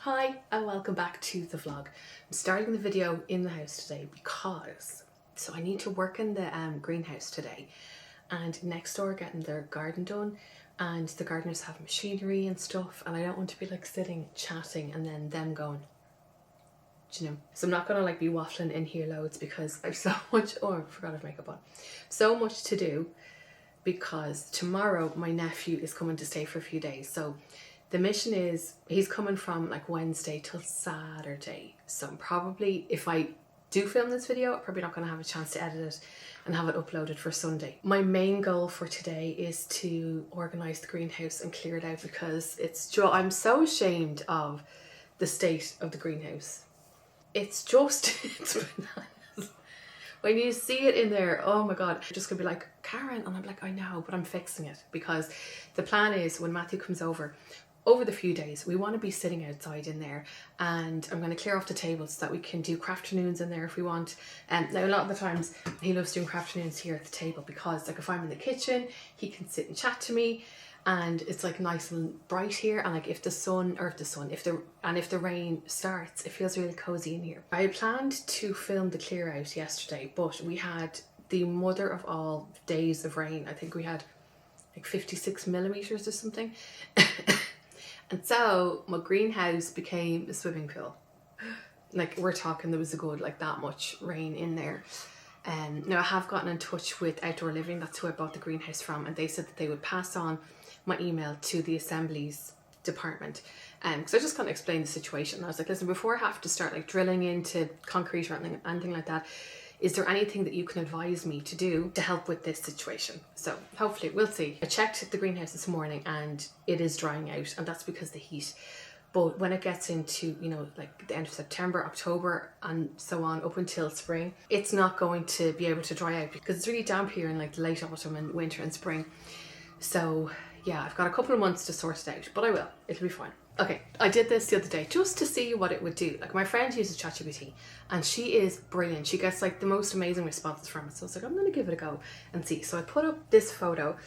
Hi and welcome back to the vlog. I'm starting the video in the house today because I need to work in the greenhouse today, and next door getting their garden done, and the gardeners have machinery and stuff, and I don't want to be like sitting chatting and then them going, do you know? So I'm not gonna like be waffling in here loads because I've so much, oh I forgot I've makeup on, so much to do because tomorrow my nephew is coming to stay for a few days. So the mission is he's coming from like Wednesday till Saturday. So I'm probably, if I do film this video, I'm probably not going to have a chance to edit it and have it uploaded for Sunday. My main goal for today is to organise the greenhouse and clear it out because I'm so ashamed of the state of the greenhouse. It's bananas. When you see it in there, oh my God, I'm just gonna be like, Karen, and I'm like, I know, but I'm fixing it because the plan is when Matthew comes over the few days, we want to be sitting outside in there, and I'm going to clear off the tables so that we can do crafternoons in there if we want. And now a lot of the times he loves doing crafternoons here at the table because like if I'm in the kitchen, he can sit and chat to me, and it's like nice and bright here, and like if the rain starts, it feels really cozy in here. I had planned to film the clear out yesterday, but we had the mother of all days of rain. I think we had like 56 millimeters or something. And so my greenhouse became a swimming pool. Like we're talking, there was a good like that much rain in there. Now I have gotten in touch with Outdoor Living, that's who I bought the greenhouse from, and they said that they would pass on my email to the assemblies department. Because I just kind of explained the situation. I was like, listen, before I have to start like drilling into concrete or anything like that, is there anything that you can advise me to do to help with this situation? So hopefully we'll see. I checked the greenhouse this morning and it is drying out, and that's because of the heat. But when it gets into, you know, like the end of September, October and so on up until spring, it's not going to be able to dry out because it's really damp here in like the late autumn and winter and spring. So yeah, I've got a couple of months to sort it out, but I will. It'll be fine. Okay, I did this the other day just to see what it would do. Like my friend uses ChatGPT and she is brilliant. She gets like the most amazing responses from it. So I was like, I'm gonna give it a go and see. So I put up this photo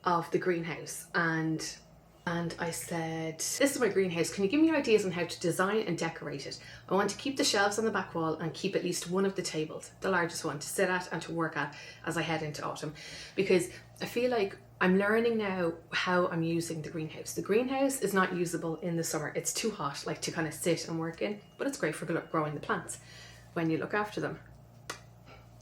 of the greenhouse and I said, this is my greenhouse. Can you give me ideas on how to design and decorate it? I want to keep the shelves on the back wall and keep at least one of the tables, the largest one, to sit at and to work at as I head into autumn. Because I feel like I'm learning now how I'm using the greenhouse. The greenhouse is not usable in the summer. It's too hot, like to kind of sit and work in, but it's great for growing the plants when you look after them.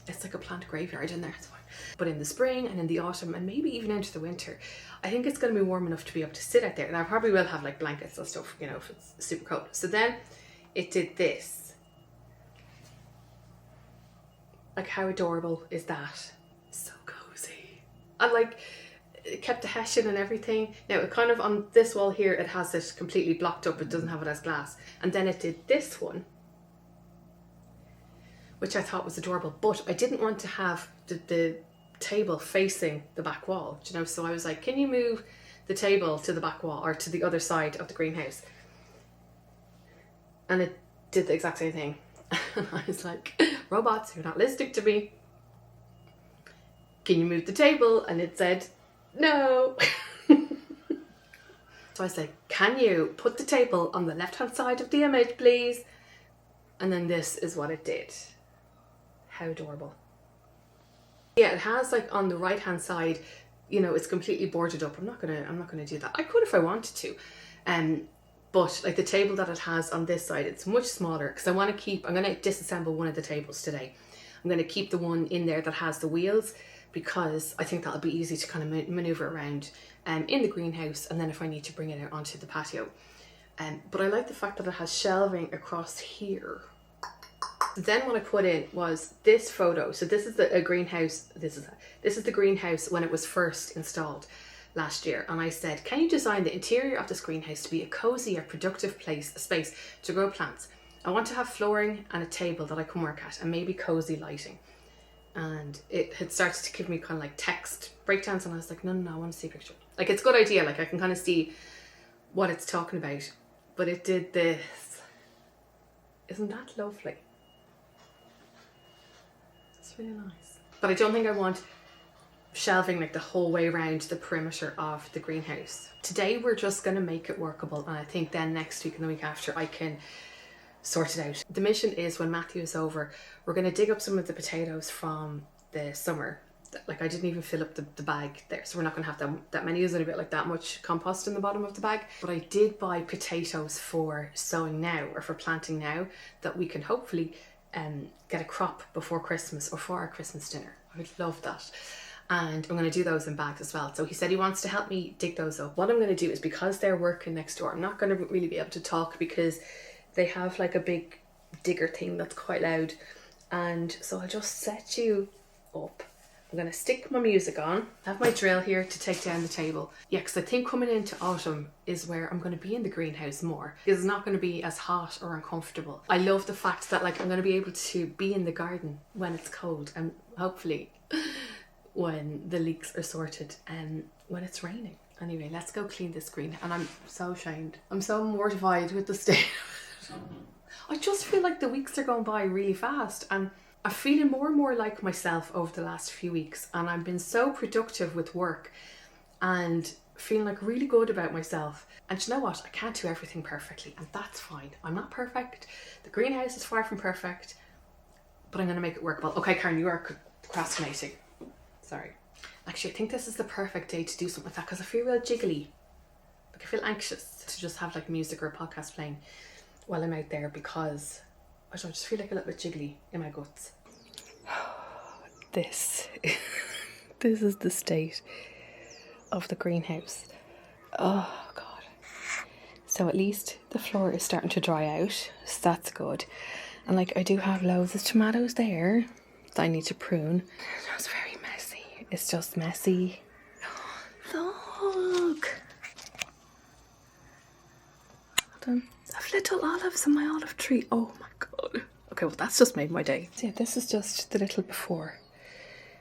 It's like a plant graveyard in there, it's fine. But in the spring and in the autumn and maybe even into the winter, I think it's going to be warm enough to be able to sit out there. And I probably will have like blankets and stuff, you know, if it's super cold. So then it did this. Like how adorable is that? So cozy. And like, it kept the hessian and everything. Now it kind of, on this wall here, it has it completely blocked up. It doesn't have it as glass. And then it did this one, which I thought was adorable, but I didn't want to have the table facing the back wall, you know? So I was like, can you move the table to the back wall or to the other side of the greenhouse? And it did the exact same thing. And I was like, robots, you're not listening to me. Can you move the table? And it said, no. So I said, can you put the table on the left-hand side of the image, please? And then this is what it did. How adorable. Yeah, it has like on the right-hand side, you know, it's completely boarded up. I'm not gonna do that. I could if I wanted to. But like the table that it has on this side, it's much smaller because I'm gonna disassemble one of the tables today. I'm gonna keep the one in there that has the wheels because I think that'll be easy to kind of maneuver around in the greenhouse, and then if I need to bring it out onto the patio. But I like the fact that it has shelving across here. Then what I put in was this photo. So this is a greenhouse. This is the greenhouse when it was first installed last year. And I said, can you design the interior of this greenhouse to be a cozy or productive space to grow plants? I want to have flooring and a table that I can work at, and maybe cozy lighting. And it had started to give me kind of like text breakdowns, and I was like, no, I want to see a picture. Like, it's a good idea. Like I can kind of see what it's talking about. But it did this. Isn't that lovely? It's really nice. But I don't think I want shelving like the whole way around the perimeter of the greenhouse. Today we're just going to make it workable, and I think then next week and the week after I can sort it out. The mission is when Matthew is over, we're going to dig up some of the potatoes from the summer. Like I didn't even fill up the bag there, so we're not going to have that many. There's only about like that much compost in the bottom of the bag. But I did buy potatoes for sowing now, or for planting now, that we can hopefully get a crop before Christmas or for our Christmas dinner. I would love that. And I'm going to do those in bags as well. So he said he wants to help me dig those up. What I'm going to do is, because they're working next door, I'm not going to really be able to talk because they have like a big digger thing that's quite loud. And so I'll just set you up. I'm going to stick my music on. I have my drill here to take down the table. Yeah, because I think coming into autumn is where I'm going to be in the greenhouse more. It's not going to be as hot or uncomfortable. I love the fact that like I'm going to be able to be in the garden when it's cold, and hopefully when the leaks are sorted and when it's raining. Anyway, let's go clean this green. And I'm so ashamed. I'm so mortified with the state. I just feel like the weeks are going by really fast, and I'm feeling more and more like myself over the last few weeks, and I've been so productive with work and feeling like really good about myself. And you know what? I can't do everything perfectly, and that's fine. I'm not perfect. The greenhouse is far from perfect, but I'm going to make it workable. Okay, Karen, you are procrastinating. Sorry. Actually, I think this is the perfect day to do something like that because I feel real jiggly. Like I feel anxious to just have like music or a podcast playing while I'm out there, because I don't know, I just feel like a little bit jiggly in my guts. This is the state of the greenhouse. Oh God. So at least the floor is starting to dry out, so that's good. And like I do have loads of tomatoes there that I need to prune. It's very messy. It's just messy. Look. Hold on. I have little olives in my olive tree. Oh my God. Okay, well that's just made my day. So yeah, this is just the little before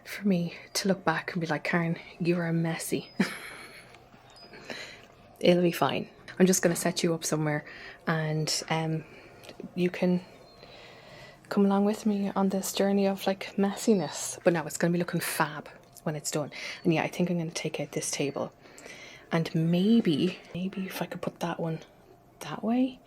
for me to look back and be like, Karen, you are messy. It'll be fine. I'm just going to set you up somewhere, and you can come along with me on this journey of like messiness. But no, it's going to be looking fab when it's done. And yeah, I think I'm going to take out this table, and maybe if I could put that one that way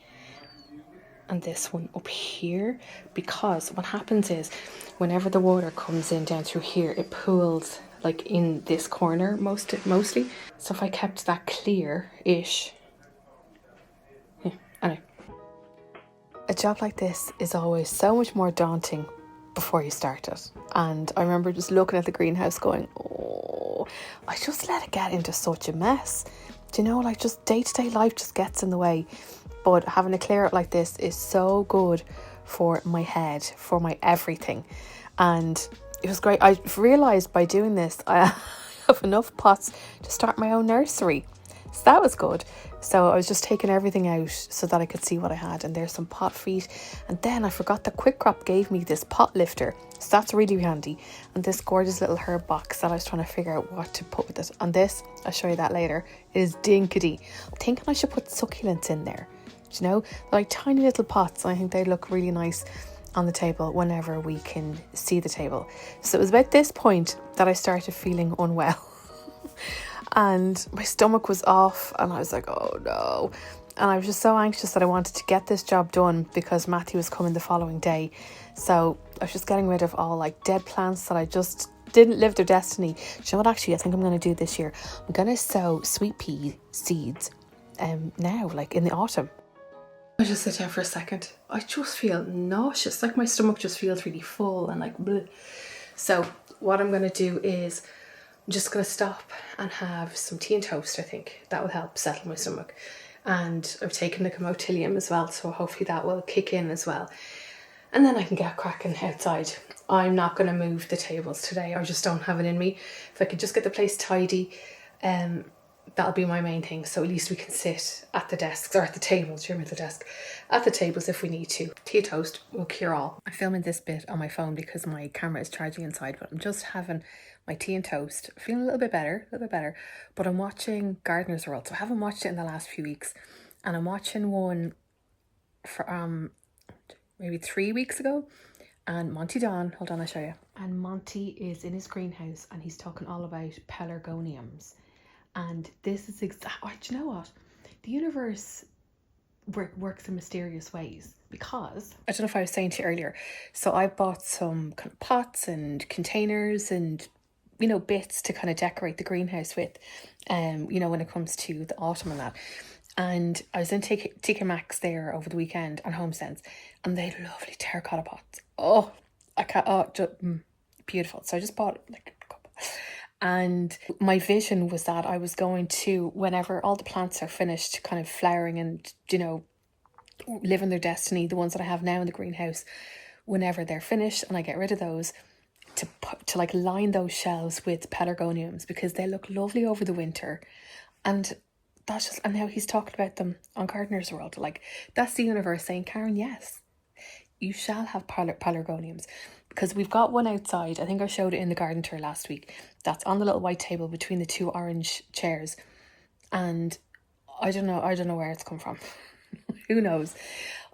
and this one up here, because what happens is whenever the water comes in down through here, it pools like in this corner mostly. So if I kept that clear-ish, yeah, anyway. A job like this is always so much more daunting before you start it. And I remember just looking at the greenhouse going, oh, I just let it get into such a mess. Do you know, like just day-to-day life just gets in the way. But having to clear it like this is so good for my head, for my everything. And it was great. I realised by doing this, I have enough pots to start my own nursery. So that was good. So I was just taking everything out so that I could see what I had. And there's some pot feet. And then I forgot that Quick Crop gave me this pot lifter. So that's really handy. And this gorgeous little herb box that I was trying to figure out what to put with it. And this, I'll show you that later, is dinkety. I'm thinking I should put succulents in there. Do you know? They're like tiny little pots. I think they look really nice on the table whenever we can see the table. So it was about this point that I started feeling unwell. And my stomach was off, and I was like, oh no. And I was just so anxious that I wanted to get this job done because Matthew was coming the following day. So I was just getting rid of all like dead plants that I just didn't live their destiny. Do you know what actually I think I'm going to do this year? I'm going to sow sweet pea seeds now, like in the autumn. I just sit down for a second. I just feel nauseous. Like my stomach just feels really full and like bleh. So what I'm going to do is I'm just going to stop and have some tea and toast. I think that will help settle my stomach. And I've taken the Camotilium as well, so hopefully that will kick in as well. And then I can get cracking outside. I'm not going to move the tables today. I just don't have it in me. If I could just get the place tidy, that'll be my main thing. So at least we can sit at the desks, or at the tables, at the tables if we need to. Tea and toast will cure all. I'm filming this bit on my phone because my camera is charging inside, but I'm just having my tea and toast, feeling a little bit better, but I'm watching Gardener's World. So I haven't watched it in the last few weeks, and I'm watching one for maybe 3 weeks ago, And Monty Don, hold on, I'll show you. And Monty is in his greenhouse and he's talking all about pelargoniums. And this is do you know what? The universe works in mysterious ways, because I don't know if I was saying to you earlier, so I bought some kind of pots and containers and, you know, bits to kind of decorate the greenhouse with, you know, when it comes to the autumn and that. And I was in TK Maxx there over the weekend and Homesense, and they had lovely terracotta pots. Oh, I can't, beautiful. So I just bought like a couple. And my vision was that I was going to, whenever all the plants are finished kind of flowering and, you know, living their destiny, the ones that I have now in the greenhouse, whenever they're finished and I get rid of those, to like line those shelves with pelargoniums, because they look lovely over the winter. And that's just, and now he's talking about them on Gardener's World. Like, that's the universe saying, Karen, yes, you shall have pelargoniums. Because we've got one outside, I think I showed it in the garden tour last week, that's on the little white table between the two orange chairs. And I don't know where it's come from. Who knows?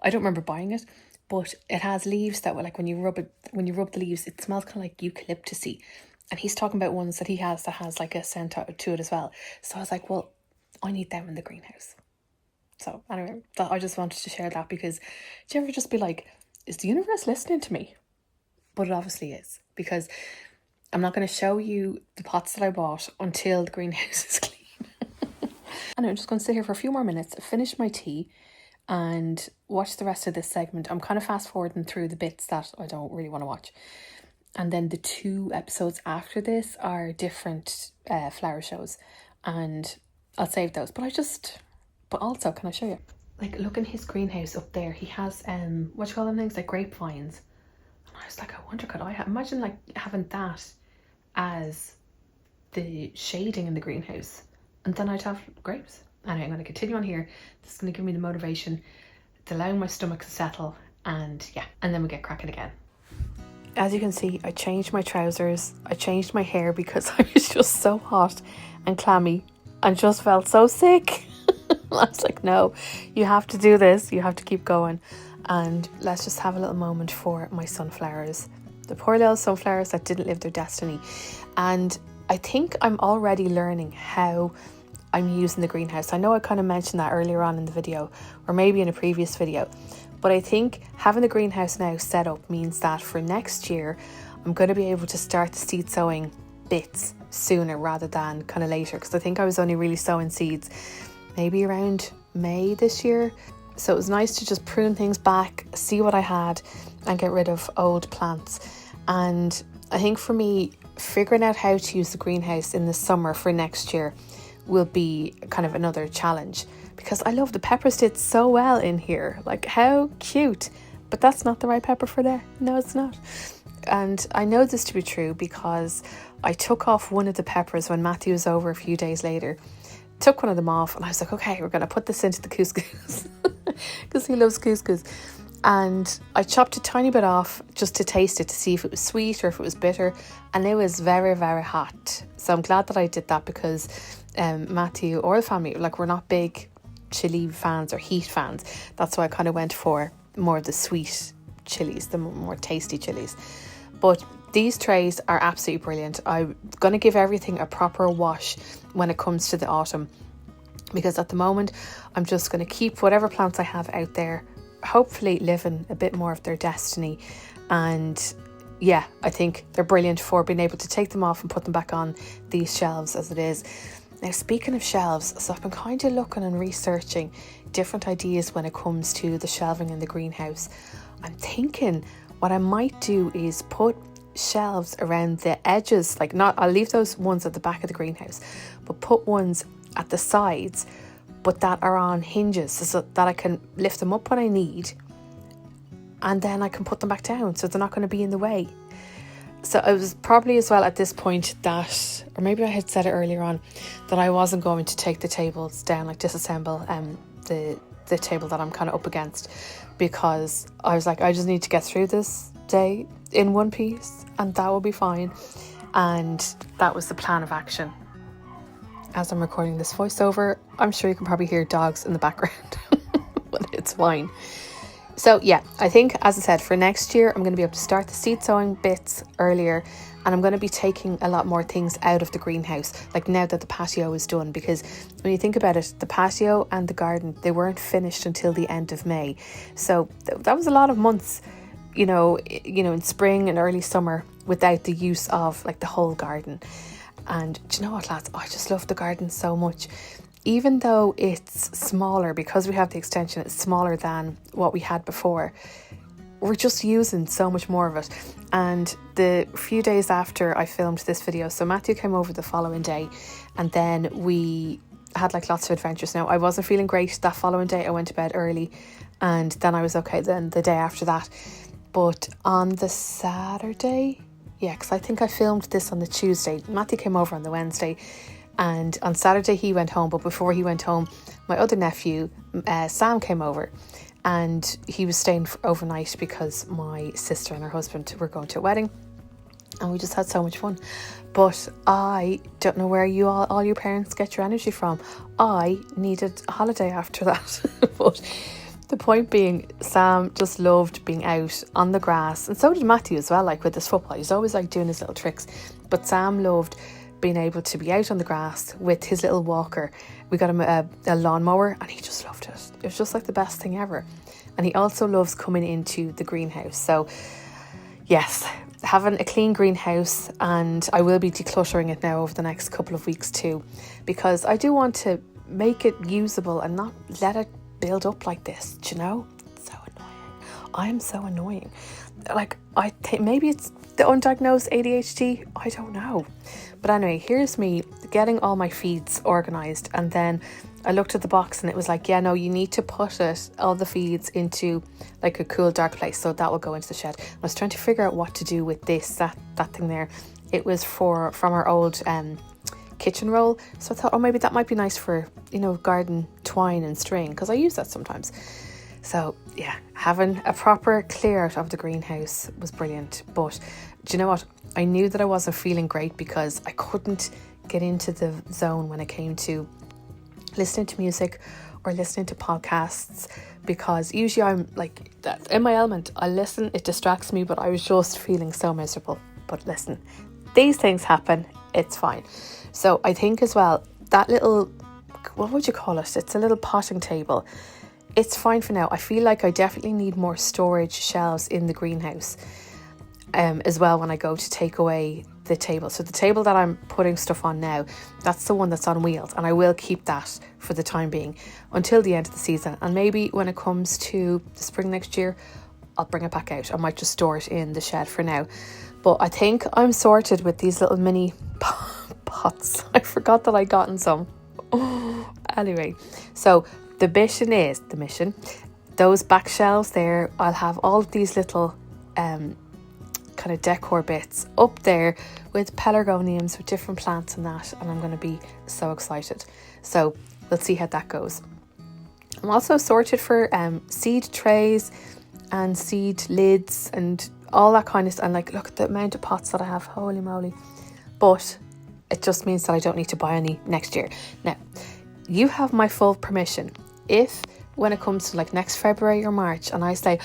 I don't remember buying it, but it has leaves that were like, when you rub the leaves, it smells kind of like eucalyptusy. And he's talking about ones that he has that has like a scent to it as well. So I was like, well, I need them in the greenhouse. So anyway, I just wanted to share that, because do you ever just be like, is the universe listening to me? But it obviously is, because I'm not going to show you the pots that I bought until the greenhouse is clean. And I'm just going to sit here for a few more minutes, finish my tea, and watch the rest of this segment. I'm kind of fast forwarding through the bits that I don't really want to watch. And then the 2 episodes after this are different flower shows, and I'll save those. But also, can I show you? Like, look in his greenhouse up there. He has, what do you call them things? Like grapevines. And I was like, I wonder, could I imagine like having that as the shading in the greenhouse, and then I'd have grapes. Anyway, I'm going to continue on here. This is going to give me the motivation to allow my stomach to settle, and yeah, and then we get cracking again. As you can see, I changed my trousers, I changed my hair, because I was just so hot and clammy and just felt so sick. I was like, no, you have to do this, you have to keep going. And let's just have a little moment for my sunflowers. The poor little sunflowers that didn't live their destiny. And I think I'm already learning how I'm using the greenhouse. I know I kind of mentioned that earlier on in the video, or maybe in a previous video, but I think having the greenhouse now set up means that for next year, I'm going to be able to start the seed sowing bits sooner rather than kind of later, because I think I was only really sowing seeds maybe around May this year. So it was nice to just prune things back, see what I had, and get rid of old plants. And I think for me, figuring out how to use the greenhouse in the summer for next year will be kind of another challenge, because I love the peppers did so well in here. Like, how cute. But that's not the right pepper for there. No, it's not. And I know this to be true because I took off one of the peppers when Matthew was over a few days later. Took one of them off and I was like, okay, we're going to put this into the couscous because he loves couscous. And I chopped a tiny bit off just to taste it, to see if it was sweet or if it was bitter. And it was very, very hot. So I'm glad that I did that, because Matthew or the family, like, we're not big chili fans or heat fans. That's why I kind of went for more of the sweet chilies, the more tasty chilies. But these trays are absolutely brilliant. I'm going to give everything a proper wash when it comes to the autumn, because at the moment I'm just going to keep whatever plants I have out there, hopefully living a bit more of their destiny. And yeah, I think they're brilliant for being able to take them off and put them back on these shelves as it is. Now, speaking of shelves, so I've been kind of looking and researching different ideas when it comes to the shelving in the greenhouse. I'm thinking what I might do is put shelves around the edges, like, not, I'll leave those ones at the back of the greenhouse, but put ones at the sides, but that are on hinges, so that I can lift them up when I need, and then I can put them back down, so they're not going to be in the way. So it was probably as well at this point that, or maybe I had said it earlier on, that I wasn't going to take the tables down, like disassemble the table that I'm kind of up against, because I was like, I just need to get through this day in one piece and that will be fine. And that was the plan of action. As I'm recording this voiceover, I'm sure you can probably hear dogs in the background, but it's fine. So yeah, I think, as I said, for next year, I'm going to be able to start the seed sowing bits earlier, and I'm going to be taking a lot more things out of the greenhouse, like now that the patio is done, because when you think about it, the patio and the garden, they weren't finished until the end of May. So that was a lot of months, in spring and early summer without the use of like the whole garden. And do you know what, lads? I just love the garden so much. Even though it's smaller, because we have the extension, it's smaller than what we had before. We're just using so much more of it. And the few days after I filmed this video, so Matthew came over the following day, and then we had like lots of adventures. Now, I wasn't feeling great that following day. I went to bed early, and then I was okay then the day after that. But on the Saturday, because I think I filmed this on the Tuesday. Matthew came over on the Wednesday, and on Saturday he went home. But before he went home, my other nephew, Sam, came over, and he was staying overnight because my sister and her husband were going to a wedding, and we just had so much fun. But I don't know where you all your parents get your energy from. I needed a holiday after that. But the point being, Sam just loved being out on the grass, and so did Matthew as well, like with his football. He's always like doing his little tricks. But Sam loved being able to be out on the grass with his little walker. We got him a lawnmower, and he just loved it. It was just like the best thing ever. And he also loves coming into the greenhouse. So yes, having a clean greenhouse, and I will be decluttering it now over the next couple of weeks too, because I do want to make it usable and not let it build up like this. Do you know? It's so annoying. I am so annoying. Like, I think maybe it's the undiagnosed ADHD. I don't know. But anyway, here's me getting all my feeds organised, and then I looked at the box and it was like, yeah, no, you need to put all the feeds into like a cool dark place, so that will go into the shed. I was trying to figure out what to do with that thing there. It was from our old kitchen roll, so I thought, oh, maybe that might be nice for garden twine and string, because I use that sometimes. So yeah, having a proper clear out of the greenhouse was brilliant. But do you know what, I knew that I wasn't feeling great because I couldn't get into the zone when it came to listening to music or listening to podcasts, because usually I'm like that in my element. I listen, it distracts me, but I was just feeling so miserable. But listen, these things happen, it's fine. So I think as well, that little, what would you call it? It's a little potting table. It's fine for now. I feel like I definitely need more storage shelves in the greenhouse as well when I go to take away the table. So the table that I'm putting stuff on now, that's the one that's on wheels, and I will keep that for the time being until the end of the season. And maybe when it comes to the spring next year, I'll bring it back out. I might just store it in the shed for now. But I think I'm sorted with these little mini pots. I forgot that I'd gotten some. Anyway, so the mission, those back shelves there, I'll have all of these little kind of decor bits up there with pelargoniums, with different plants and that, and I'm going to be so excited. So we'll see how that goes. I'm also sorted for seed trays and seed lids and all that kind of stuff. And like, look at the amount of pots that I have, holy moly. But it just means that I don't need to buy any next year. Now, you have my full permission. If when it comes to like next February or March and I say,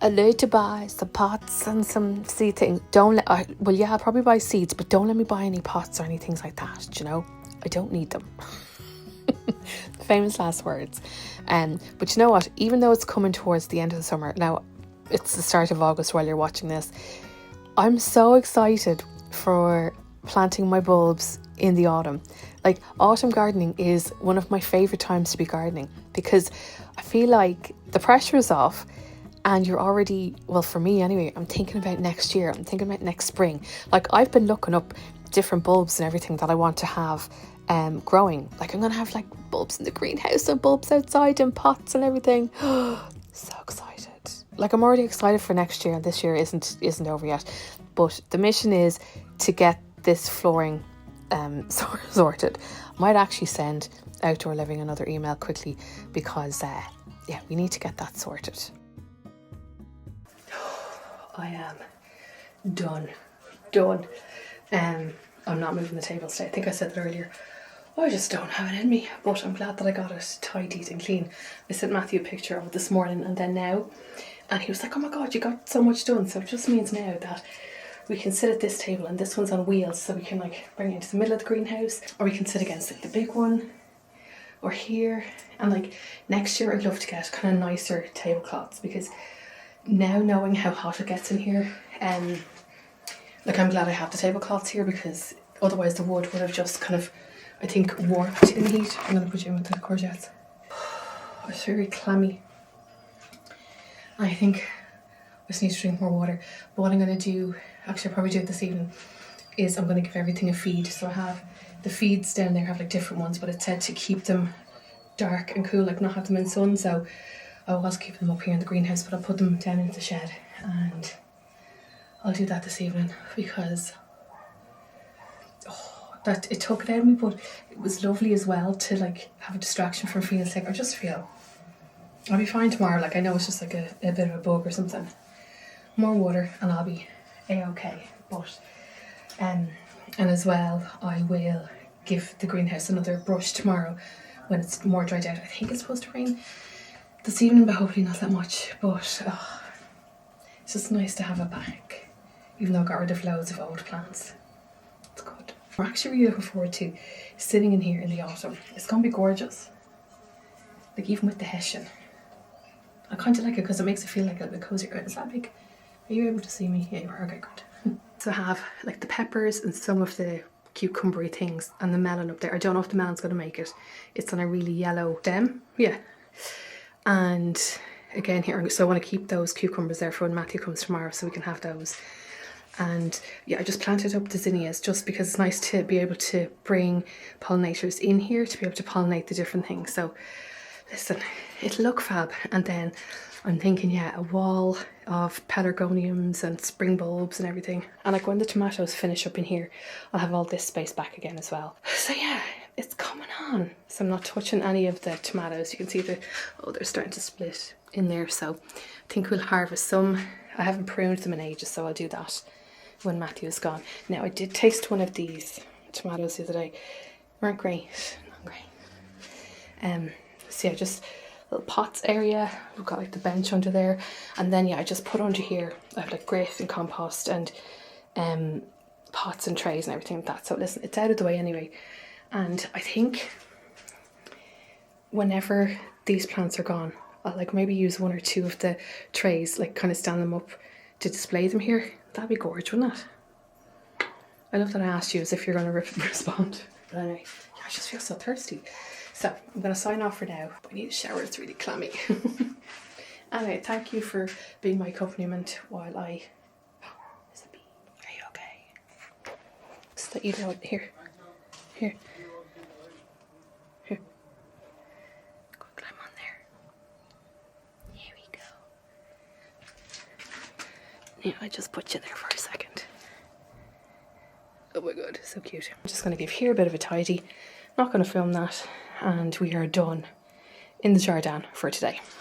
I'd like to buy some pots and some seed things, I'll probably buy seeds, but don't let me buy any pots or any things like that, I don't need them. Famous last words. But you know what, even though it's coming towards the end of the summer, now it's the start of August while you're watching this, I'm so excited for planting my bulbs in the autumn. Like, autumn gardening is one of my favourite times to be gardening, because I feel like the pressure is off and you're already, well, for me anyway, I'm thinking about next year, I'm thinking about next spring. Like, I've been looking up different bulbs and everything that I want to have growing. Like, I'm going to have like bulbs in the greenhouse and bulbs outside and pots and everything. So excited. Like, I'm already excited for next year, and this year isn't over yet. But the mission is to get this flooring sorted. I might actually send Outdoor Living another email quickly, because we need to get that sorted. I am done. I'm not moving the table today. I think I said that earlier. I just don't have it in me, but I'm glad that I got it tidied and clean. I sent Matthew a picture of it this morning and then now, and he was like, oh my god, you got so much done. So it just means now that we can sit at this table, and this one's on wheels, so we can like bring it into the middle of the greenhouse, or we can sit against like the big one, or here. And like next year I'd love to get kind of nicer tablecloths, because now knowing how hot it gets in here, like I'm glad I have the tablecloths here, because otherwise the wood would have just kind of, I think, warped in the heat. I'm going to put you in with the courgettes. It's very clammy. I think I just need to drink more water. But what I'm going to do, actually I'll probably do it this evening, is I'm going to give everything a feed. So I have the feeds down there, have like different ones, but it said to keep them dark and cool, like not have them in sun. So I was keeping them up here in the greenhouse, but I'll put them down into the shed, and I'll do that this evening, because that it took it out of me, but it was lovely as well to like have a distraction from feeling sick. I just feel I'll be fine tomorrow. Like I know it's just like a bit of a bug or something. More water and I'll be a-okay. But and as well I will give the greenhouse another brush tomorrow when it's more dried out. I think it's supposed to rain this evening, but hopefully not that much. But it's just nice to have it back, even though I got rid of loads of old plants. It's good. I'm actually really looking forward to sitting in here in the autumn. It's going to be gorgeous. Like even with the hessian. I kind of like it because it makes it feel like a little bit cozier. Is that big? Are you able to see me? Yeah, you are. Okay, good. So I have like the peppers and some of the cucumbery things and the melon up there. I don't know if the melon's going to make it. It's on a really yellow stem. Yeah. And again here, so I want to keep those cucumbers there for when Matthew comes tomorrow, so we can have those. And yeah, I just planted up the zinnias just because it's nice to be able to bring pollinators in here to be able to pollinate the different things. So listen, it'll look fab. And then I'm thinking, yeah, a wall of pelargoniums and spring bulbs and everything. And like when the tomatoes finish up in here, I'll have all this space back again as well. So yeah, it's coming on. So I'm not touching any of the tomatoes. You can see they're starting to split in there. So I think we'll harvest some. I haven't pruned them in ages, so I'll do that when Matthew is gone. Now I did taste one of these tomatoes the other day. Weren't great, not great. So yeah, just little pots area. We've got like the bench under there, and then yeah, I just put under here. I have like grit and compost and pots and trays and everything like that. So listen, it's out of the way anyway. And I think whenever these plants are gone, I'll like maybe use one or two of the trays, like kind of stand them up to display them here. That'd be gorgeous, wouldn't it? I love that I asked you as if you're going to respond. But anyway, I just feel so thirsty. So I'm going to sign off for now. I need a shower, it's really clammy. Anyway, thank you for being my accompaniment while I... Is a bee? Are you okay? So that you know it. Here. Here. Here. Go climb on there. Here we go. Yeah, I just put you there for a second. Oh my god, so cute. I'm just going to give here a bit of a tidy. Not going to film that. And we are done in the Jardin for today.